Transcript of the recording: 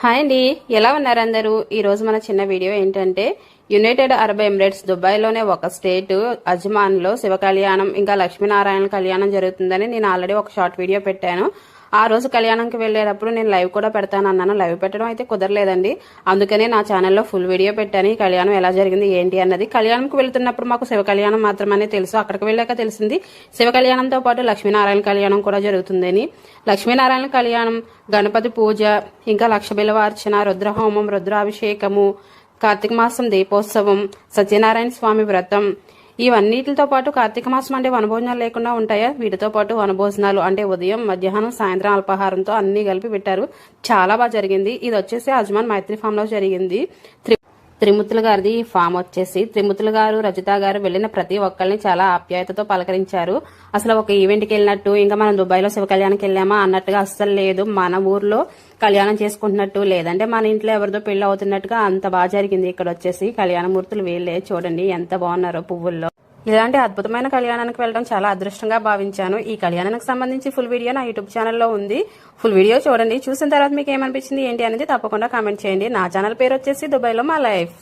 Hi అండి, ఎలా ఉన్నారు అందరూ? ఈ రోజు మన చిన్న వీడియో ఏంటంటే యునైటెడ్ అరబ్ ఎమిరేట్స్ దుబాయ్లోనే ఒక స్టేట్ అజ్మాన్లో శివ కళ్యాణం ఇంకా లక్ష్మీనారాయణ కళ్యాణం జరుగుతుందని నేను ఆల్రెడీ ఒక షార్ట్ వీడియో పెట్టాను. ఆ రోజు కళ్యాణంకి వెళ్ళేటప్పుడు నేను లైవ్ కూడా పెడతాను అన్నాను. లైవ్ పెట్టడం అయితే కుదరలేదండి. అందుకనే నా ఛానల్లో ఫుల్ వీడియో పెట్టాను. ఈ కళ్యాణం ఎలా జరిగింది ఏంటి అన్నది. కళ్యాణంకి వెళ్తున్నప్పుడు మాకు శివ కళ్యాణం మాత్రమే తెలుసు. అక్కడికి వెళ్ళాక తెలిసింది శివ కళ్యాణంతో పాటు లక్ష్మీనారాయణ కళ్యాణం కూడా జరుగుతుందని. లక్ష్మీనారాయణ కళ్యాణం, గణపతి పూజ, ఇంకా లక్ష బిలవార్చన, రుద్రహోమం, రుద్రాభిషేకము, కార్తీక మాసం దీపోత్సవం, సత్యనారాయణ స్వామి వ్రతం, ఇవన్నిటితో పాటు కార్తీక మాసం అంటే వనభోజనాలు లేకుండా ఉంటాయా? వీటితో పాటు వనభోజనాలు అంటే ఉదయం, మధ్యాహ్నం, సాయంత్రం అల్పాహారంతో అన్ని కలిపి పెట్టారు. చాలా బాగా జరిగింది. ఇది వచ్చేసి అజ్మాన్ మైత్రి ఫామ్ లో జరిగింది. త్రిమూర్తుల గారిది ఈ ఫామ్ వచ్చేసి. త్రిమూర్తుల గారు, రజిత గారు వెళ్లిన ప్రతి ఒక్కరిని చాలా ఆప్యాయతతో పలకరించారు. అసలు ఒక ఈవెంట్కి వెళ్ళినట్టు, ఇంకా మనం దుబాయ్లో శివ కళ్యాణానికి వెళ్ళామా అన్నట్టుగా అస్సలు లేదు. మన ఊర్లో కళ్యాణం చేసుకుంటున్నట్టు, లేదంటే మన ఇంట్లో ఎవరిదో పెళ్లి అవుతున్నట్టుగా అంత బాగా జరిగింది. ఇక్కడ వచ్చేసి కళ్యాణమూర్తులు వీళ్ళే. చూడండి ఎంత బాగున్నారో పువ్వుల్లో. ఇలాంటి అద్భుతమైన కళ్యాణానికి వెళ్ళడం చాలా అదృష్టంగా భావించాను. ఈ కళ్యాణానికి సంబంధించి ఫుల్ వీడియో నా యూట్యూబ్ ఛానల్లో ఉంది. ఫుల్ వీడియో చూడండి. చూసిన తర్వాత మీకు ఏమనిపించింది ఏంటి అనేది తప్పకుండా కామెంట్ చేయండి. నా ఛానల్ పేరు వచ్చేసి దుబాయ్లో మా లైఫ్.